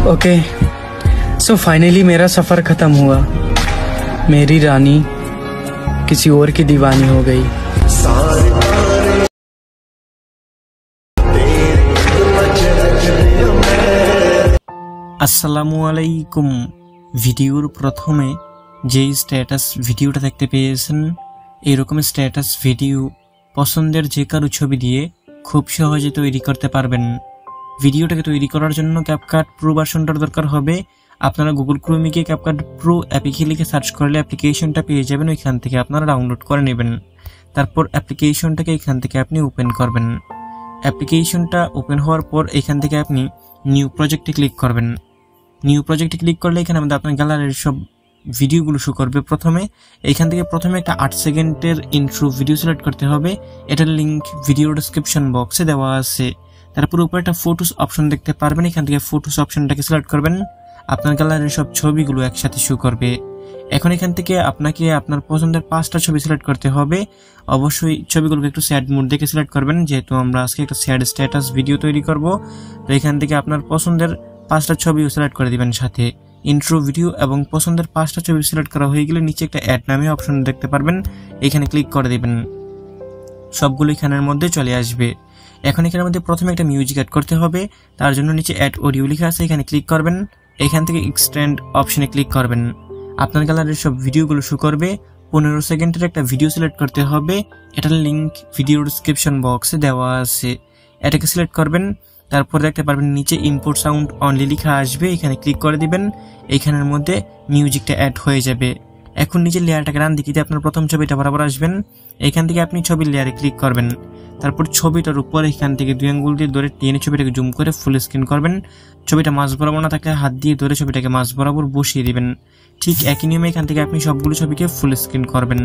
Okay so finally मेरा सफ़र ख़त्म हुआ। मेरी रानी किसी और की दीवानी हो गई। আসসালামু আলাইকুম। ভিডিওর প্রথমে যেই স্ট্যাটাস ভিডিওটা দেখতে পেয়েছেন, এরকম স্ট্যাটাস ভিডিও পছন্দের যে কারো ছবি দিয়ে খুব সহজে তৈরি করতে পারবেন। ভিডিওটাকে তৈরি করার জন্য ক্যাপকাট প্রো ভার্সনটার দরকার হবে। আপনারা গুগল ক্রোমে গিয়ে ক্যাপকাট প্রো অ্যাপে লিখে সার্চ করলে অ্যাপ্লিকেশনটা পেয়ে যাবেন। ওইখান থেকে আপনারা ডাউনলোড করে নেবেন। তারপর অ্যাপ্লিকেশনটাকে এখান থেকে আপনি ওপেন করবেন। অ্যাপ্লিকেশনটা ওপেন হওয়ার পর এখান থেকে আপনি নিউ প্রজেক্টে ক্লিক করবেন। নিউ প্রজেক্টে ক্লিক করলে এখানে আমাদের আপনার গ্যালারির সব ভিডিওগুলো শো করবে। এখান থেকে প্রথমে একটা 8 সেকেন্ডের ইন্ট্রো ভিডিও সিলেক্ট করতে হবে। এটার লিঙ্ক ভিডিও ডেসক্রিপশন বক্সে দেওয়া আছে। তারপর উপরে একটা ফটোস অপশন দেখতে পারবেন। এখান থেকে ফটোস অপশনটাকে সিলেক্ট করবেন। আপনার গ্যালারির সব ছবিগুলো একসাথে শো করবে। এখন এখান থেকে আপনাকে আপনার পছন্দের 5টা ছবি সিলেক্ট করতে হবে। অবশ্যই ছবিগুলোকে একটু স্যাড মোড দেখে সিলেক্ট করবেন, যেহেতু আমরা আজকে একটা স্যাড স্ট্যাটাস ভিডিও তৈরি করব। তো এখান থেকে আপনার পছন্দের 5টা ছবিও সিলেক্ট করে দিবেন। সাথে ইন্ট্রো ভিডিও এবং পছন্দের 5টা ছবি সিলেক্ট করা হয়ে গেলে নিচে একটা অ্যাড নামে অপশন দেখতে পারবেন। এখানে ক্লিক করে দিবেন। সবগুলো এখানের মধ্যে চলে আসবে। এখন এখানের মধ্যে প্রথমে একটা মিউজিক অ্যাড করতে হবে। তার জন্য নিচে অ্যাড অডিও লেখা আছে, এখানে ক্লিক করবেন। এখান থেকে এক্সটেন্ড অপশনে ক্লিক করবেন। আপনার গ্যালারির সব ভিডিওগুলো শো করবে। 15 সেকেন্ডের একটা ভিডিও সিলেক্ট করতে হবে। এটার লিঙ্ক ভিডিও ডেসক্রিপশন বক্সে দেওয়া আছে। এটাকে সিলেক্ট করবেন। তারপর দেখতে পারবেন নিচে ইম্পোর্ট সাউন্ড অনলি লেখা আসবে, এখানে ক্লিক করে দিবেন। এইখানের মধ্যে মিউজিকটা অ্যাড হয়ে যাবে। এখন নিচে লেয়ারটাকে রান দিকে আপনার প্রথম ছবিটা বরাবর আসবেন। এখান থেকে আপনি ছবির লেয়ারে ক্লিক করবেন। তারপর ছবিটার উপর এখান থেকে 2 আঙ্গুল দিয়ে ধরে টেনে ছবিটাকে জুম করে ফুল স্ক্রিন করবেন। ছবিটা মাঝ বরাবর না থাকলে হাত দিয়ে ধরে ছবিটাকে মাঝ বরাবর বসিয়ে দিবেন। ঠিক একই নিয়মে এখান থেকে আপনি সবগুলো ছবিকে ফুল স্ক্রিন করবেন।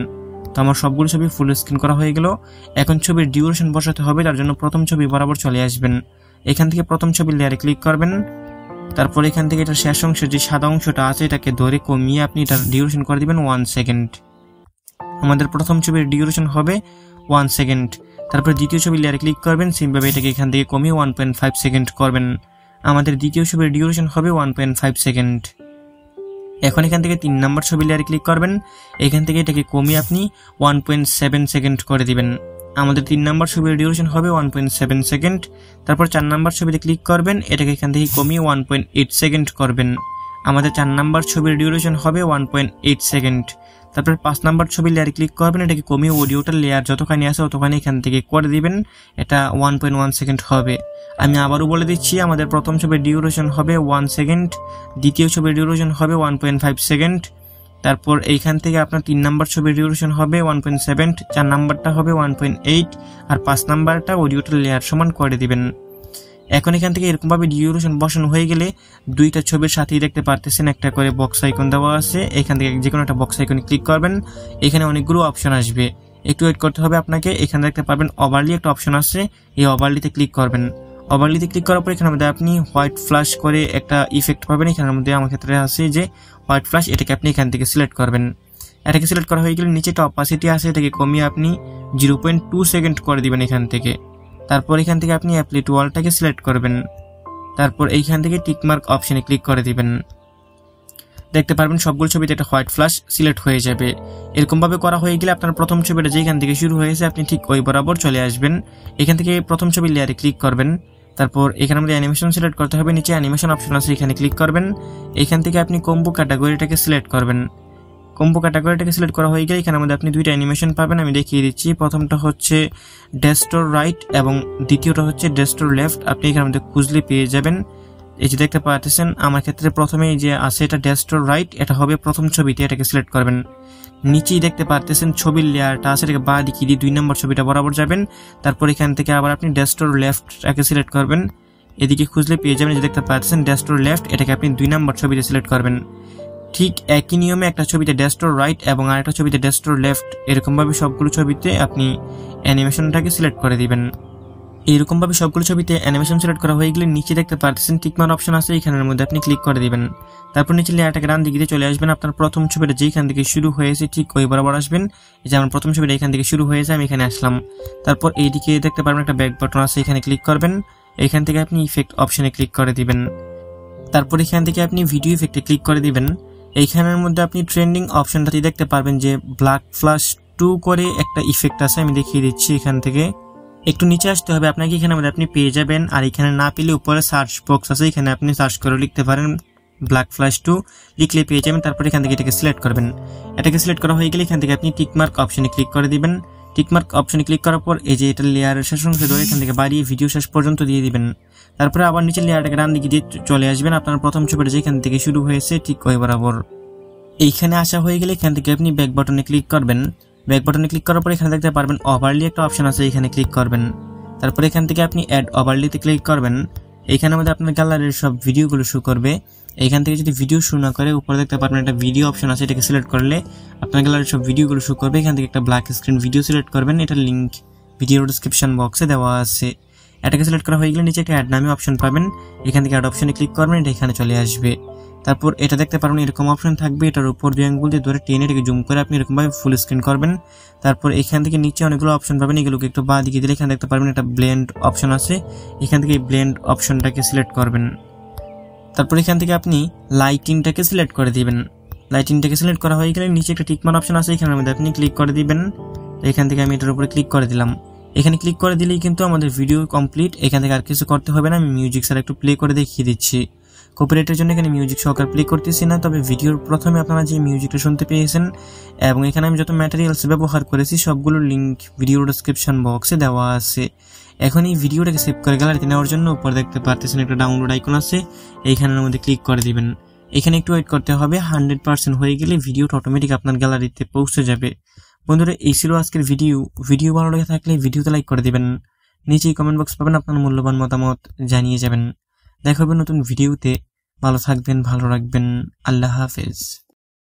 তো আমার সবগুলো ছবি ফুল স্ক্রিন করা হয়ে গেল। এখন ছবির ডিউরেশন বসাতে হবে। তার জন্য প্রথম ছবি বরাবর চলে আসবেন। এখান থেকে প্রথম ছবির লেয়ারে ক্লিক করবেন। তারপর এখান থেকে এটা শেষ অংশ যে সাদা অংশটা আছে এটাকে ধরে কমিয়ে আপনি এটার ডিউরেশন করে দিবেন 1 সেকেন্ড। আমাদের প্রথম ছবির ডিউরেশন হবে 1 সেকেন্ড। তারপর দ্বিতীয় ছবির লেয়ারে ক্লিক করবেন। সেমভাবে এটাকে এখান থেকে কমিয়ে 1.5 সেকেন্ড করবেন। আমাদের দ্বিতীয় ছবির ডিউরেশন হবে 1.5 সেকেন্ড। এখন এখান থেকে 3 নম্বর ছবির লেয়ারে ক্লিক করবেন। এখান থেকে এটাকে কমিয়ে আপনি 1.7 সেকেন্ড করে দিবেন। আমাদের 3 নম্বর ছবির ডিউরেশন হবে 1.7 সেকেন্ড। তারপর 4 নম্বর ছবিতে ক্লিক করবেন। এটাকে এখান থেকে কমিয়ে 1.8 সেকেন্ড করবেন। আমাদের 4 নম্বর ছবির ডিউরেশন হবে 1.8 সেকেন্ড। তারপর 5 নম্বর ছবির লেয়ারে ক্লিক করবেন। এটাকে কমিয়ে অডিওটার লেয়ার যতখানি আছে ততখানি এখান থেকে করে দিবেন। এটা 1.1 সেকেন্ড হবে। আমি আবারও বলে দিচ্ছি, আমাদের প্রথম ছবির ডিউরেশন হবে 1 সেকেন্ড, দ্বিতীয় ছবির ডিউরেশন হবে 1.5 সেকেন্ড। তারপর এইখান থেকে আপনার 3 নম্বর ছবির ডিউরেশন হবে 1.7, 4 নম্বরটা হবে 1.8 আর 5 নম্বরটা অডিওটার লেয়ার সমান করে দিবেন। এখন এখান থেকে এরকমভাবে ডিউরেশন বসানো হয়ে গেলে 2টা ছবির সাথেই দেখতে পারতেছেন একটা করে বক্স আইকন দেওয়া আছে। এখান থেকে যে কোনো একটা বক্স আইকনে ক্লিক করবেন। এখানে অনেকগুলো অপশন আসবে, একটু ওয়েট করতে হবে আপনাকে। এখানে দেখতে পারবেন ওভারলি একটা অপশন আছে, এই ওভারলিতে ক্লিক করবেন। ওভারলিতে ক্লিক করার পর এখানের মধ্যে আপনি হোয়াইট ফ্ল্যাশ করে একটা ইফেক্ট পাবেন। এখানের মধ্যে আমার ক্ষেত্রে আছে যে হোয়াইট ফ্ল্যাশ, এটাকে আপনি এখান থেকে সিলেক্ট করবেন। এটাকে সিলেক্ট করা হয়ে গেলে নিচে একটা অপাসিটি আছে, এটাকে কমিয়ে আপনি 0.2 সেকেন্ড করে দিবেন এখান থেকে। তারপর এখান থেকে আপনি অ্যাপ্লাই টু অলটাকে সিলেক্ট করবেন। তারপর এইখান থেকে টিকমার্ক অপশনে ক্লিক করে দিবেন। দেখতে পারবেন সবগুলো ছবিতে একটা হোয়াইট ফ্ল্যাশ সিলেক্ট হয়ে যাবে। এরকমভাবে করা হয়ে গেলে আপনার প্রথম ছবিটা যেখান থেকে শুরু হয়েছে আপনি ঠিক ওই বরাবর চলে আসবেন। এখান থেকে প্রথম ছবির লেয়ারে ক্লিক করবেন। তারপর এখানে আমাদের অ্যানিমেশন সিলেক্ট করতে হবে। নিচে অ্যানিমেশন অপশন আছে, এখানে ক্লিক করবেন। এখান থেকে আপনি কম্বো ক্যাটাগরিটাকে সিলেক্ট করবেন। কম্বো ক্যাটাগরিটাকে সিলেক্ট করা হয়ে গেলে এখানে আমাদের আপনি 2টা অ্যানিমেশন পাবেন। আমি দেখিয়ে দিচ্ছি। প্রথমটা হচ্ছে ডেস্টোর রাইট এবং দ্বিতীয়টা হচ্ছে ডেস্টোর লেফট। আপনি এখানে মধ্যে খুঁজলে পেয়ে যাবেন। এই যে দেখতে পাচ্ছেন আমার ক্ষেত্রে প্রথমেই যে আছে এটা ডেস্টোর রাইট, এটা হবে প্রথম ছবিতে, এটাকে সিলেক্ট করবেন। নিচেই দেখতে পাচ্ছেন ছবির লেয়ারটা আছে, এটাকে বাঁ দিকে দিয়ে 2 নম্বর ছবিটা বরাবর যাবেন। তারপর এখান থেকে আবার আপনি ডেস্টোর লেফটটাকে সিলেক্ট করবেন। এদিকে খুঁজলে পেয়ে যাবেন, যে দেখতে পাচ্ছেন ডেস্টোর লেফট, এটাকে আপনি 2 নম্বর ছবিতে সিলেক্ট করবেন। ঠিক একই নিয়মে একটা ছবিতে ডেস্টোর রাইট এবং আরেকটা ছবিতে ডেস্টোর লেফট, এরকমভাবে সবগুলো ছবিতে আপনি অ্যানিমেশনটাকে সিলেক্ট করে দিবেন। এইরকমভাবে সবগুলো ছবিতে অ্যানিমেশন সিলেক্ট করা হয়ে গেলে নিচে দেখতে পাচ্ছেন টিকমার্ক অপশন আছে, এখানের মধ্যে আপনি ক্লিক করে দিবেন। তারপর নিচে লেয়ারটাকে ডান দিকে চলে আসবেন। আপনার প্রথম ছবিটা যেখান থেকে শুরু হয়েছে ঠিক ওই বরাবর আসবেন। এই যে আমার প্রথম ছবিটা এখান থেকে শুরু হয়েছে, আমি এখানে আসলাম। তারপর এইদিকে দেখতে পারবেন একটা ব্যাক বাটন আছে, এখানে ক্লিক করবেন। এখান থেকে আপনি ইফেক্ট অপশনে ক্লিক করে দিবেন। তারপর এখান থেকে আপনি ভিডিও ইফেক্টে ক্লিক করে দিবেন। এইখানের মধ্যে আপনি ট্রেন্ডিং অপশনটাতে দেখতে পারবেন যে ব্ল্যাক ফ্ল্যাশ 2 করে একটা ইফেক্ট আছে, আমি দেখিয়ে দিচ্ছি। এখান থেকে একটু নিচে আসতে হবে আপনাকে, এখানে মধ্যে আপনি পেয়ে যাবেন। আর এখানে না পেলে উপরে সার্চ বক্স আছে, এখানে আপনি সার্চ করে লিখতে পারেন ব্ল্যাক ফ্ল্যাশ 2, লিখলে পেয়ে যাবেন। তারপর এখান থেকে এটাকে সিলেক্ট করবেন। এটাকে সিলেক্ট করা হয়ে গেলে এখান থেকে আপনি টিকমার্ক অপশনে ক্লিক করে দিবেন। টিকমার্ক অপশনে ক্লিক করার পর এই যে এটা লেয়ারের শেষ অংশ ধরে এখান থেকে বাড়িয়ে ভিডিও শেষ পর্যন্ত দিয়ে দিবেন। তারপরে আবার নিচে লেয়ারটাকে ডান দিকে দিয়ে চলে আসবেন। আপনার প্রথম ছবিটা যেখান থেকে শুরু হয়েছে ঠিক ওই বরাবর। এইখানে আসা হয়ে গেলে এখান থেকে আপনি ব্যাক বাটনে ক্লিক করবেন। ব্যাক বাটনে ক্লিক করার পর এখানে দেখতে পারবেন ওভারলি একটা অপশন আছে, এখানে ক্লিক করবেন। তারপর এখান থেকে আপনি অ্যাড ওভারলিতে ক্লিক করবেন। এইখানের মধ্যে আপনার গ্যালারির সব ভিডিওগুলো শো করবে। এইখান থেকে যদি ভিডিও শো না করে উপরে দেখতে পারবেন একটা ভিডিও অপশন আছে, এটাকে সিলেক্ট করলে আপনার গ্যালারির সব ভিডিওগুলো শো করবে। এখান থেকে একটা ব্ল্যাক স্ক্রিন ভিডিও সিলেক্ট করবেন, এটার লিঙ্ক ভিডিও ডেসক্রিপশন বক্সে দেওয়া আছে। এটাকে সিলেক্ট করা হয়ে গেলে নিচে একটা অ্যাড নামে অপশন পাবেন, এখান থেকে অ্যাড অপশনে ক্লিক করবেন, এটা এখানে চলে আসবে। তারপর এটা দেখতে পারবেন এরকম অপশন থাকবে, এটার উপর দুই আঙ্গুল দিয়ে ধরে টেনে এটাকে জুম করে আপনি এরকম ভাবে ফুল স্ক্রিন করবেন। তারপর এখান থেকে নিচে অনেকগুলো অপশন পাবেন, এগুলোকে একটু বাঁ দিকে দিলে এখানে দেখতে পারবেন একটা ব্লেন্ড অপশন আছে, এখান থেকে এই ব্লেন্ড অপশনটাকে সিলেক্ট করবেন। তারপর এখান থেকে আপনি লাইটিংটাকে সিলেক্ট করে দিবেন। লাইটিংটাকে সিলেক্ট করা হয়ে গেলে নিচে একটা টিকমার্ক অপশন আছে, এখানের মধ্যে আপনি ক্লিক করে দিবেন। এখান থেকে আমি এটার উপরে ক্লিক করে দিলাম। এখানে ক্লিক করে দিলেই কিন্তু আমাদের ভিডিও কমপ্লিট, এখান থেকে আর কিছু করতে হবে না। আমি মিউজিক স্যার একটু প্লে করে দেখিয়ে দিচ্ছি। কপিরাইটের জন্য এখানে মিউজিক সহকারে প্লে করতেছি না, তবে ভিডিওর প্রথমে আপনারা যে মিউজিকটা শুনতে পেয়েছেন এবং এখানে আমি যত ম্যাটেরিয়ালস ব্যবহার করেছি সবগুলোর লিঙ্ক ভিডিও ডেসক্রিপশন বক্সে দেওয়া আছে। এখন এই ভিডিওটাকে সেভ করে গ্যালারিতে নেওয়ার জন্য উপরে দেখতে পারতেছেন একটা ডাউনলোড আইকন আছে, এইখানের মধ্যে ক্লিক করে দিবেন। এখানে একটু ওয়েট করতে হবে, 100% হয়ে গেলে ভিডিওটা অটোমেটিক আপনার গ্যালারিতে পৌঁছে যাবে। বন্ধুরা, এই ছিল আজকের ভিডিও ভালো লেগে থাকলে ভিডিওতে লাইক করে দিবেন। নিচেই কমেন্ট বক্স পাবেন, আপনার মূল্যবান মতামত জানিয়ে যাবেন। দেখা হবে নতুন ভিডিওতে। ভালো থাকবেন, ভালো রাখবেন। আল্লাহ হাফেজ।